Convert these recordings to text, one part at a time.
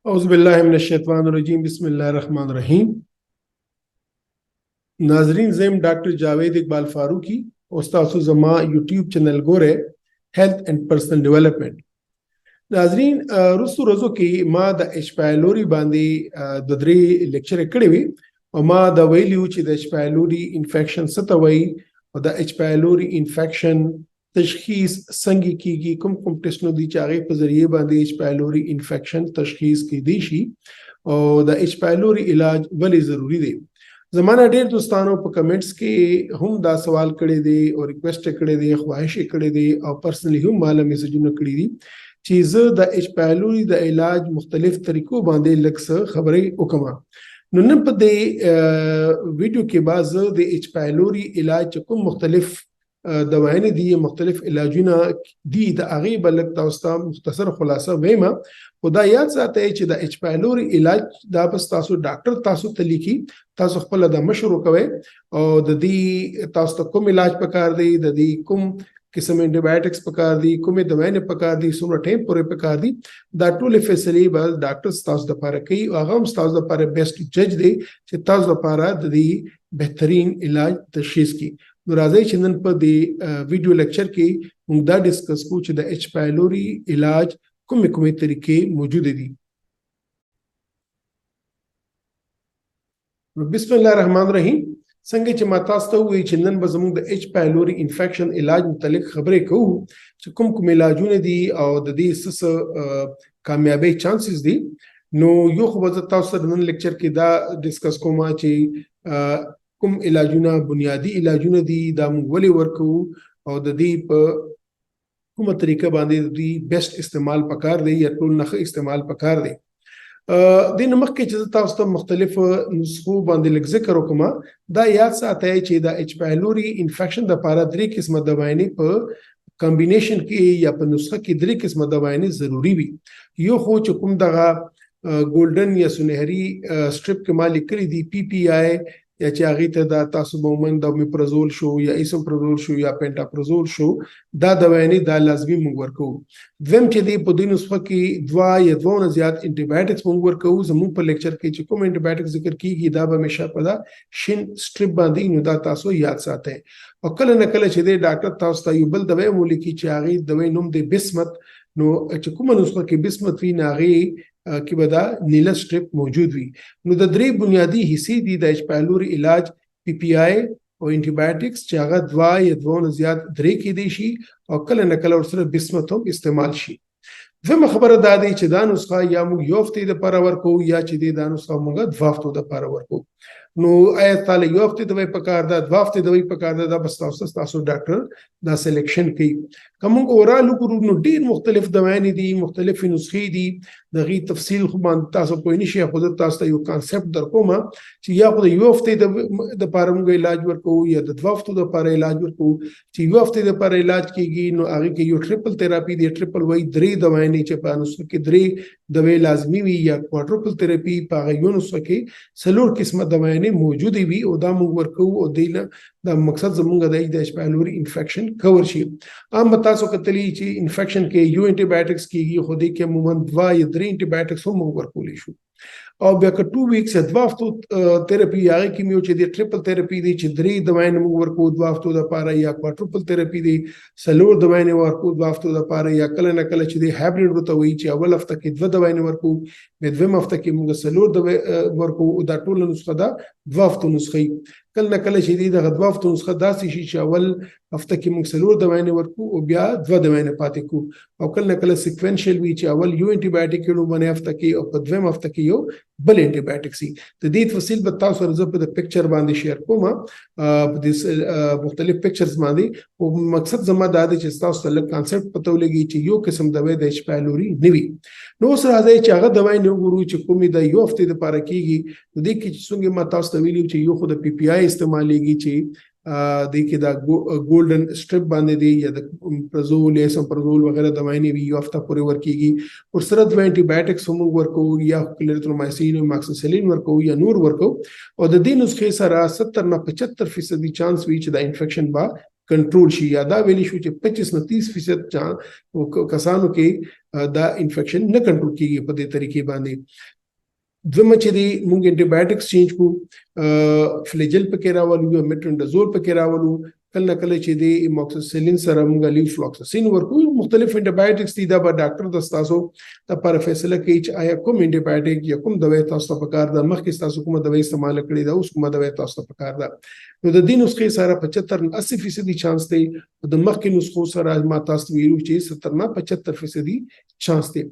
औज़ुबिल्लाहिमिनश्शैतानिर्रजीम बिस्मिल्लाहिर्रहमानिर्रहीम। नाजरीन ज़ेम डॉक्टर जावेद इकबाल फारूकी उस्ताद Zama YouTube channel Gore health and personal development. नाजरीन रुस्तु रोज़ो की मा द एचपायलोरी बांदी ददरी लेक्चर कड़ी और मा द वैल्यू ची द एचपायलोरी इन्फेक्शन सतवई और द एचपायलोरी इन्फेक्शन तशखीस संगी की कुम टेस्टनो दी चागे पर जरिए बांदी एचपायलोरी इन्फेक्शन तशखीस की दीशी और द एचपायलोरी इलाज वली ज़रूरी दे। ज़माना ढेर दोस्तानों पर कमेंट्स के हम दा सवाल करे दे और रिक्वेस्ट करे दे ख्वाहिश करे दे और पर्सनली हम माला मैसेजों कड़ी दी चीज़ द एचपायलोरी द इलाज मुख्तलिफ तरीकों बांधे लक्स खबरें उकमा नुन पदे वीडियो के बाद द एचपायलोरी इलाज को मुख्तलिफ दवाएं दी मुख्तलिफ इलाजुना दी द आगे बलक तास्ता मुख्तसर खुलासा वेमा खुदा याद साथ है द एचपायलोरी इलाज दा बस तासु डॉक्टर तासु तलीकी तासु खपल द मशरू कवे और द दी तासु कुम इलाज पकार दी द दी कुम किस्म एंटीबायोटिक्स पकार दी कुमे दवाएं पकार दी सुमरा टेम पूरे पकार दी दा टूल फैसली बस डॉक्टर्स तासु द पारा कई आगम तासु द पारा बेस्ट जज दे कि तासु द पारा दी बेहतरीन इलाज तशखीस की राज़ी चंदन पर दे वीडियो लेक्चर की मुंगदा डिस्कस कुछ द एचपायलोरी इलाज कुमे कुमे तरीके मौजूद दी। बिस्मिल्लाहिर्रहमानिर्रहीम संगे चमातास्ता हुई चंदन बजमु द एचपायलोरी इन्फेक्शन इलाज मुतल्लिक खबरें कहूँ कुम कुम इलाजों ने दी और द दी सस कामयाबी चांसेस दी नो यो खबरता सदन लेक्चर की दा डिस्कस को माची कुम इलाजुना बुनियादी इलाजुना दी दाम वली वर्कू और द दी कुम तरीका बांधे दी बेस्ट इस्तेमाल पकार दे या टूल नख इस्तेमाल पकार दे दिन मख के चलता उस मुख्तलिफ नुस्खों बांधे लग जिक्र हुक्मा दा याद से आता है चे दा एचपायलोरी इन्फेक्शन दा पारा दरी किस्म दवाएं पर कॉम्बिनेशन की या पर नुस्खा की दरी किस्म दवाएं जरूरी भी यो हो चुकुम दगा गोल्डन या सुनहरी स्ट्रिप के मालिक करी दी PPI या चागी दा तासुबोमन दा मिप्रोजोल शो या इसोप्रोजोल शो या पेंटाप्रोजोल शो दा दवाएं दा लाजमी मुंगवर को वेम चे दी पुदीन उसफा की दवा या दवा न ज़्यादा एंटीबायोटिक्स मुंगवर को जमून पर लेक्चर के चिको एंटीबायोटिक्स जिक्र की दा हमेशा पदा शिन स्ट्रिप बांधी नुदा तासो याद साथ है और कल नकल चे दे डॉक्टर तासता युबल दवाई मूली की चागी दवाई नुम दे बिस्मत नो चिको मन उसफा की बिस्मत वी नागी की बदा नीला स्ट्रिप मौजूद हुई नुदरी बुनियादी हिस्से दी द एचपायलोरी इलाज PPI और एंटीबायोटिक्स चागा दवा या दवा न ज़्यादा दरे की देशी और कल नकल और सिर्फ बिस्मतों इस्तेमाल शी वह खबर दादी चिदान उसका या मुग योफ्ते द पारावर को या चिदे दान उसका मुगा द्वाफ्तो द पारावर को नो आयत ताले योफ्ते दवाई पकार दा द्वाफ्ते दवाई पकार दा बस तासो डॉक्टर दा सिलेक्शन की कमुंग ओरल गुरु नो डीर मुख्तलिफ दवाएं दी मुख्तलिफ नुस्खे दी दगी तफसील खुबान तासो कोई निशे खुद तास्ता यो कांसेप्ट दर कोमा ची या खुद योफ्ते द पारमुग इलाज वर को या द्वाफ्तो द पारा इलाज वर को ची योफ्ते द पारा इलाज कीगी नो आगे के यो ट्रिपल थेरेपी दी ट्रिपल वही दरी दवाएं नीचे पानुस के दरी दवाई लाजमी हुई या क्वाड्रुपल थेरेपी पागयोन उसके सलोर किस्म दवाएं मौजूद भी ओदा मुंगवर को ओदीला दा मकसद जमुंगा दा एचपायलोरी इन्फेक्शन कवर शी आम बता सो कतली ची इन्फेक्शन के यू एंटीबायोटिक्स की खुदी के मुमन दवा या दरी एंटीबायोटिक्स हो मुंगवर को लेशु और बेक 2 वीक्स द्वाफ्तो थेरेपी आगे की मियो ची ट्रिपल थेरेपी दी चिदरी दवाएं मुंगवर को द्वाफ्तो दा पारा या क्वाड्रुपल थेरेपी दी सलोर दवाएं वर को द्वाफ्तो दा पारा या कल नकल ची हाइब्रिड होता हुई ची अव्वल हफ्ता की दवा दवाएं वर को बेदवेम हफ्ता की मुंग सलोर दवाएं वर को दा टोल नुस्खा दा द्वाफ्तो नुस्खी कल नकल ची दा द्वाफ्तो नुस्खा दा सी अव्वल हफ्ता की मुंग सलोर दवाएं वर को और ब्या दवा दवाएं पाते को और कल नकल सिक्वेंशियल भी ची अव्वल यू एंटीबायोटिक के बने हफ्ता की और बेदवेम हफ्ता की यो बल एंटीबायोटिक्स ही तो दी तफसील बताओ सर जब द पिक्चर बांधी शेयर को मा दिस मुख्तलिफ पिक्चर्स बांधी वो मकसद जमा दादी चिस्ता उस तलक कांसेप्ट पता लगी ची यो किस्म दवाई द एचपायलोरी निवी नो सर आजे चागा दवाई नो गुरु ची कुमी द यो हफ्ते द पारा कीगी तो देख की सुंगे माता उस तवीली ची यो खुद PPI इस्तेमाल लेगी ची देखिए दा गोल्डन स्ट्रिप बांधे दी या प्रजोल एसोप्रोजोल वगैरह दवाएं भी हफ्ता पूरे वर्क कीगी और सरद व एंटीबायोटिक्स हम वर्क हो या क्लेरिथ्रोमाइसिन मैक्सिसिलिन वर्क हो या नूर वर्क हो और द दिन उसके सारा 70 ना 75% चांस बीच द इन्फेक्शन बा کنټرول شي. یا دا ویلی شو چې 25 نه 30% کسانو کې دا انفیکشن نه کنټرول کیږي په دې طریقې باندې. دویمه چې دی مونږ انټي بایوټکس چینج کو، فلیجل پکې راولو یا میټرونډازول پکې راولو، کله نه کله چې دی ایموکسیسیلین سره مونږ لیوفلوکساسین ورکو. مختلف انټي بایوټکس دي، دا به ډاکټر د تاسو لپاره فیصله کوي چې آیا کوم انټي بایوټک یا کوم دوا تاسو ته پکار ده، مخکې تاسو کومه دوا استعمال کړې ده، اوس کومه دوا تاسو ته پکار ده. نو د دې نسخې سره 75-80% چانس دی، د مخکې نسخو سره ما تاسو ویلو چې 70-75% چانس دی.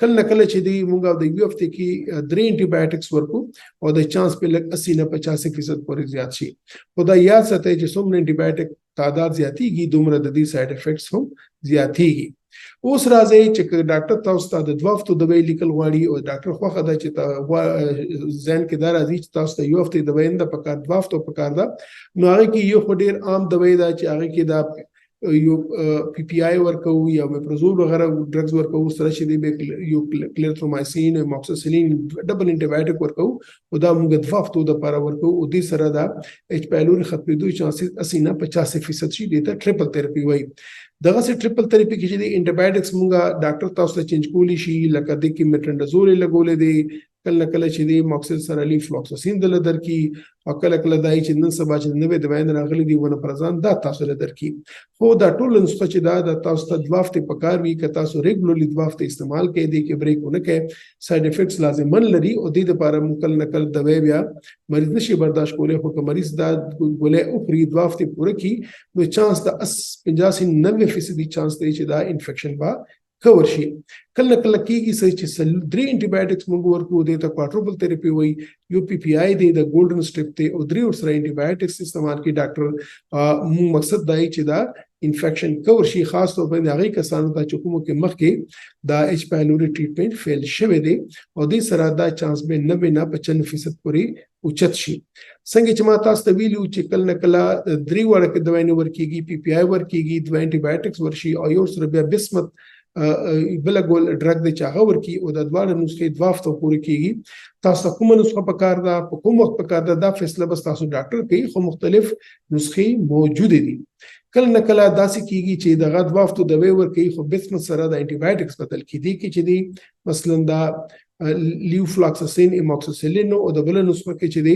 کله نه کله چې دی مونږ د یو هفته کې 3 انټي بایوټکس ورکو او د چانس په لګ 80-85% پورې زیات شي. خو دا یاد ساتئ چې څومره انټي بایوټک تعداد زیاتیږي دومره د دې سایډ افیکټس هم زیاتیږي. اوس راځي چې ډاکټر تاسو ته د 2 هفتو دوا لیکل غواړي او ډاکټر خوښه ده چې ځین کې دا راځي چې تاسو ته یو هفته دوا نه پکار 2 هفتو پکار ده، نو هغه کې یو ډیر عام دوا ده چې هغه کې دا یو پی پی آی ورکو یا میپرزول وغیرہ ډرګز ورکو، سره چې دی یو کلیرترومایسین او موکسیسیلین ډبل انټي بایوټک ورکو او دا موږ د وختو د لپاره ورکو او دې سره دا ایچ پایلوري ختمېدو چانسز 80-85% شي. دې ته ټریپل تھراپي وایي. دغه سي ټریپل تھراپي کې چې دی انټي بایوټکس موږ ډاکټر تاسو ته چینج کولی شي، لکه د کې میټرونډازول لګولې دی، کله کله چې دی موکسل سره لیوفلوکساسین د لدر کی، او کله کله دای چې نن سبا چې نوې دوايان راغلي دی ونه پرزان دا تاسو لدر کی. خو دا ټول نسخه چې دا د تاسو ته 2 هفته پکار وي که تاسو ریګولرلی 2 هفته استعمال کړئ دی کې بریکونه کې ساید افیکټس لازمن لري او دې لپاره مکل نکل دوايي بیا مریض نشي برداشت کولای. خو که مریض دا ګولې او پری 2 هفته پوره کی نو چانس د 85-90% چانس دی چې دا انفیکشن با کور شي. کله کله کېږي چې 3 انټي بایوټکس موږ ورکو، دې ته کوادروپل تھراپي وایي. یو پی پی آی دی د ګولډن سټریپ دی او 3 ورسره انټي بایوټکس استعمال کی ډاکټر مقصد دا چې دا انفیکشن کور شي، خاص طور په هغه کسانو ته چې کومو کې مخکې دا ایچ پایلوري ټریټمنټ فیل شوی دی او دې سره دا چانس به 90-95% پورې اوچت شي. څنګه چې ما تاسو ته ویلو چې کله نه کله 3 ورکه دوايي ورکیږي، پی پی آی ورکیږي، 2 انټي بایوټکس ورشي او یو سره بیا بسمت بل ګول ډرګ د چاغه ورکی او د دواړو نسخې 2 هفته پورې کیږي. تاسو کومه نسخه پکار ده، په کوم وخت پکار ده، دا فیصله بس تاسو ډاکټر کوي. خو مختلف نسخې موجود دي. کله نه کله داسې کیږي چې دغه 2 هفته دوايي ورکي خو بسمت سره د انټي بایوټکس بدل کیدي کې چې دی مثلا دا لیوفلوکساسین ایموکسیسیلین او د بل نسخه کې چې دی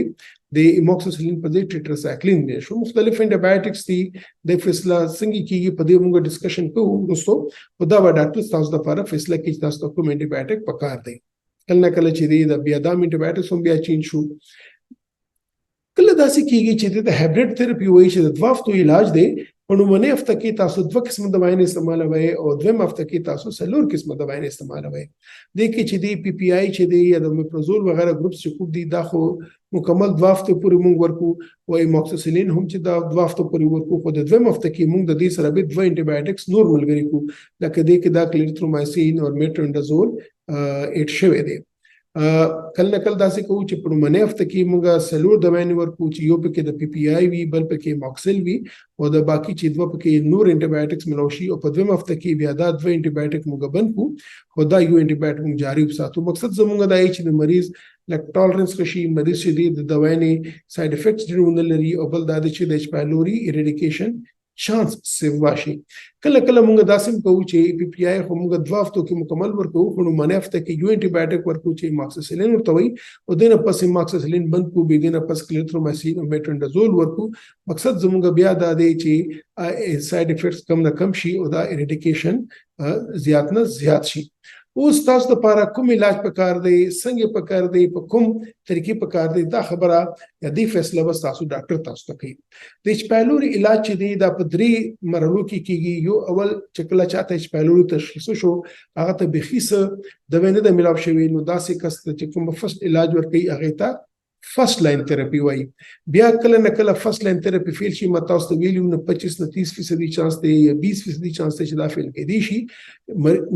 د ایموکسیسیلین په ځای ټیټراسایکلین دی. شو مختلف انټي بایوټکس دي، د فیصله څنګه کیږي په دې موږ ډسکشن کوو دوستو. او دا به ډاکټر تاسو لپاره فیصله کوي چې تاسو کوم انټي بایوټک پکار دی. کله نه کله چې دی د بیا د انټي بایوټکس هم بیا چینج شو. کله داسې کیږي چې د هایبریډ تھراپي وایي چې د 2 هفتو علاج دی، په لومړنۍ هفته کې تاسو 2 قسم دوايانې استعمالوي او دویم هفته کې تاسو 4 قسم دوايانې استعمالوي. د کې چې دی پی پی آی چې دی یا د میپرزول وغیرہ ګروپس چې کوم دي دا خو مکمل 2 هفته پورې مونږ ورکو او ایموکسیسیلین هم چې دا 2 هفته پورې ورکو. خو د دویم هفته کې مونږ د دې سره به 2 انټي بایوټکس نور ملګری کو، لکه د کې دا کلیرترومایسین او میټرونډازول اټ شوی دی. کله نه کله داسې کوو چې په لومړنۍ هفته کې موږ 4 دوايانې ورکو چې یو پکې د پی پی آی وي، بل پکې موکسل وي او د باقي چې 2 پکې نور انټي بایوټکس ملو شي. او په دویم هفته کې بیا دا 2 انټي بایوټک موږ بند کو خو دا یو انټي بایوټک موږ جاری وساتو. مقصد زموږ دا چې د مریض لک ټالرنس کشي، مریض چې د دوايانې ساید افیکټس ډېر لري او بل دا چې د ایچ پایلوري ایریډیکیشن چانس سیو واشي. کله کله موږ داسې کوو چې پی پی آی خو موږ 2 هفتو کې مکمل ورکو، خو لومړنۍ هفته کې یو انټي بایوټک ورکو چې ایموکسیسیلین ورته وایي او دنه پس ایموکسیسیلین بند کو، به دنه پس کلیرترومایسین او میټرونډازول ورکو. مقصد زموږ بیا دا دی چې ساید افیکټس کم نه کم شي او دا ایریډیکیشن زیات نه زیات شي. اوس تاسو لپاره کوم علاج پکار دی، څنګه پکار دی، په کوم طریقې پکار دی، دا خبره یا دی فیصله بس تاسو ډاکټر تاسو ته کوي. د ایچ پایلوري علاج چې دی دا په 3 مرحلو کې کیږي. یو اول چې کله چاته ایچ پایلوري تشخیص شو هغه ته بخیسه د وینې د ملاو شوی نو داسې کس چې کوم فرست علاج ورکوي هغه ته فرست لاین تھراپي وایي. بیا کله نه کله فرست لاین تھراپي فیل شي، متا اوس ویلیو نه 25-30% چانس دی یا 20% چانس دی چې دا فیل کېدی شي.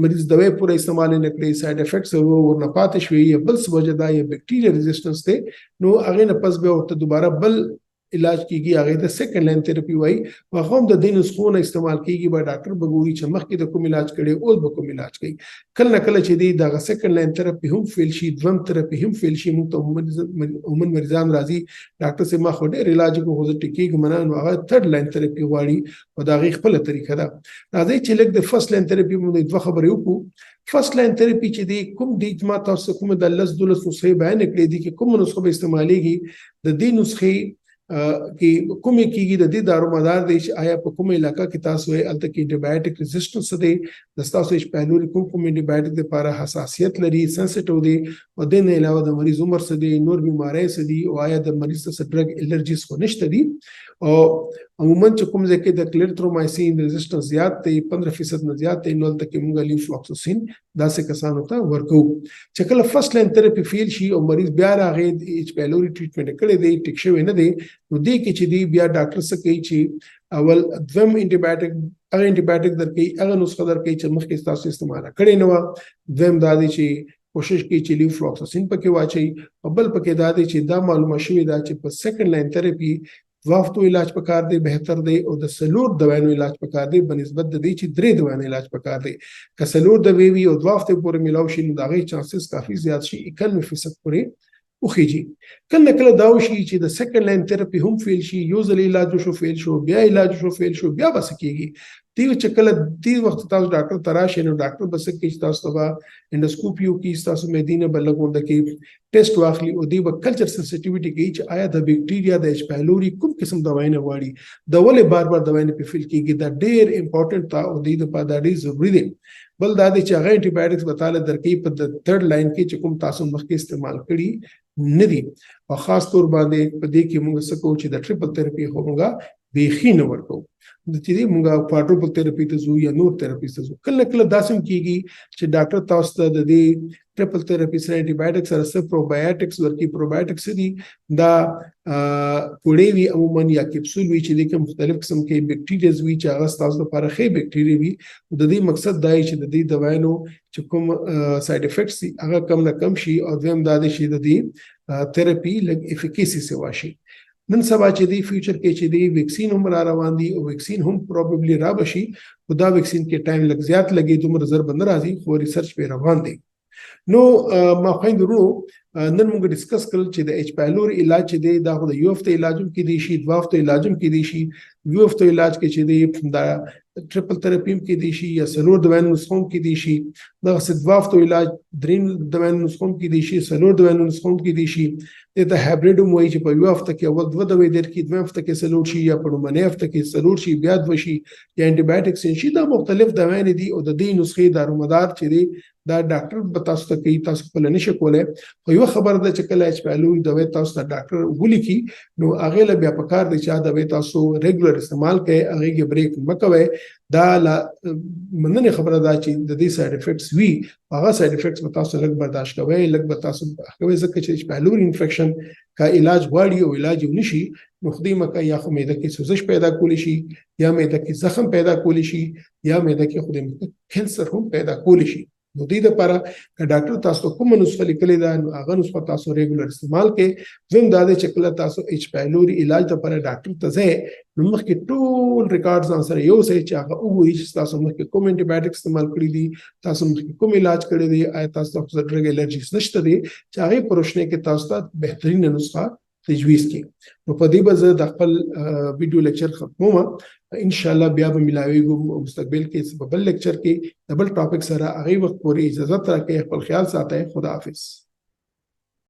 مریض دوايي پوره استعمال نه کړي، ساید افیکټس ورنه پاتې شوي یا بل څه وجه دا یا بیکټیریا ریزिस्टنس دی، نو هغه نه پس به ورته دوباره بل علاج کیږي هغه د سیکنډ لاین تھراپي وایي او هغه هم د دې نسخو نه استعمال کیږي به ډاکټر به ګوري چې مخکې د کوم علاج کړي اوس به کوم علاج کوي کله نه کله چې دی دغه سیکنډ لاین تھراپي هم فیل شي دویم تھراپي هم فیل شي موږ ته عموما مریضان راځي ډاکټر سي ما خو ډېر علاج کوو خو زه ټیکېږم نه نو هغه تھرډ لاین تھراپي غواړي او د هغې خپله طریقه ده راځئ چې لږ د فرست لاین تھراپي باندې دوه خبرې وکړو فرست لاین تھراپي چې دی کوم دی ما تاسو کوم د 10 12 نسخې بیان کړې دي چې کوم نسخه به استعمالېږي د دې نسخې کې کومې کېږي د دې دارومدار دی چې آیا په کومه علاقه کې تاسو یې هلته کې انټي بایوټیک ریزسټنس دی د ستاسو ایچ پایلوري کوم انټي بایوټیک لپاره حساسیت لري سنسټیو دی او د نه علاوه د مریض عمر څه دی نور بیماری څه دي او آیا د مریض څه ډرګ الرجیز خو نشته دي او عموما چې کوم ځای کې د کلریترومایسین ریزسټنس زیات دی 15% نه زیات دی نو تلته کې موږ لیفلوکساسین داسې کسانو ته ورکو چې کله فرست لاین تھراپي فیل شي او مریض بیا راغی ایچ پایلوري ټریټمنټ کړی دی ټیک شوی نه دی نو دې کې چې دی بیا ډاکټر څه کوي چې اول دویم انټي بایوټیک هغه انټي بایوټیک درکې هغه نسخه درکې چې مخکې تاسو استعمال کړی نو دویم دا دی چې کوشش کوي چې لیفلوکساسین پکې واچي او بل پکې دا دی چې دا معلومه شوې ده چې په سیکنډ لاین تھراپي وافتو علاج پکار دی بهتر دی او د سلور دوانو علاج پکار دی بنسبت د دې چې درې دوانو علاج پکار دی که سلور دوی وي او وافتو پورې ملاو شي نو دا غي چانسز کافي زیات شي 91% پورې وخیږي کله کله دا وشي چې د سیکنډ لاین تھراپي هم فیل شي یو ځل علاج شو فیل شو بیا علاج شو فیل شو بیا بس کیږي دی چې کله دې وخت تاسو ډاکټر تراشي نو ډاکټر بس کې تاسو ته انډوسکوپیو کې تاسو مدینه بلګوند کې ټیسټ واخلي او دی په کلچر سنسټیویټي کې چې آیا د بیکټیریا د ایچ پایلوري کوم قسم دوايي نه غواړي د ولې بار دوايي نه په فیل کېږي دا ډېر امپورټنت تا او دی د پاده ډېر ضروري دی بل دا دی چې هغه انټي بایوټکس بتاله درکې په د تھرډ لاین کې چې کوم تاسو مخکې استعمال کړي نه دي او خاص طور باندې په دې کې موږ څه کوو چې د ټریپل تھراپي هوګه بیخي نه ورکو د چې موږ کوادروپل تھراپي ته زو یا نور تھراپي ته زو کله کله داسم کیږي چې ډاکټر تاسو ته د دې ټریپل تھراپي سره انټي بایوټکس سره پروبایوټکس ورکی پروبایوټکس دي دا پوړې وی عموما یا کپسول وی چې د مختلف قسم کې بیکټیریاز وی چې هغه تاسو لپاره ښه بیکټیریا وي د دې مقصد دا چې د دې دوايانو چې کوم ساید افیکټس هغه کم نه کم شي او دویم دا دی چې د دې تھراپي لګ افیکیسي سوا شي نن سبا چې دی فیوچر کې چې دی ویکسین هم را روان دي او ویکسین هم پروبابلی را بشي خو دا ویکسین کې ټایم لږ زیات لګي دومره ضرب نه راځي خو ریسرچ په روان دي نو ما خويندرو نن موږ ډیسکس کړل چې د ایچ پایلوري علاج چې دی دا خو د یو هفته علاجم کې دی شي دوه هفته علاجم کې دی شي یو هفته علاج کې چې دی دا ټریپل تھراپي کې دی شي یا سلور دوانو نسخو کې دی شي دا دوه هفته علاج دریم دوانو نسخو کې دی شي سلور دوانو نسخو کې دی شي د هایبریډ موي چې په یو هفته کې اول دوه دوی درکې دوه هفته کې سلور شي یا په لومړنۍ هفته کې سلور شي بیا دوه شي یا انټي بایوټکس شي دا مختلف دوانې دي او د دې نسخې دارومدار چې دی دا ډاکټر به تاسو ته کوي تاسو په لنیشه کوله خو یو خبر ده چې کله ایچ پایلوري دواي تاسو ته ډاکټر ولیکي نو هغه له بیا پکار دي چې دا دواي تاسو ریګولر استعمال کړئ هغه کې بریک مکوي دا مننه خبره ده چې د دې ساید افیکټس وی هغه ساید افیکټس به تاسو لږ برداشت کوئ لږ به تاسو کوي ځکه چې ایچ پایلوري انفیکشن کا علاج غواړي او علاج ونشي نو خدای مکه یا خو معده کې سوزش پیدا کولی شي یا معده کې زخم پیدا کولی شي یا معده کې خدای مکه کینسر هم پیدا کولی شي نو دې لپاره چې ډاکټر تاسو کوم نسخه لیکلې ده نو هغه نسخه تاسو ریګولر استعمال کړئ زم دا د چکل تاسو ایچ پایلوري علاج لپاره ډاکټر ته ځئ نو مخکې ټول ریکارډز سره یو ځای چې هغه وګورئ چې تاسو مخکې کوم انټي بایوټیک استعمال کړی دي تاسو مخکې کوم علاج کړی دی آیا تاسو ته ډرګ الرجیز نشته دي چې هغه پروشنه کې تاسو ته بهترین نسخه تجویز کی نو په دې به زه د خپل ویډیو لیکچر ختموم ان شاء الله بیا به ملاویږو مستقبل کې په بل لیکچر کې ډبل ټاپک سره هغه وخت پورې اجازه راکړئ خپل خیال ساتئ خدا حافظ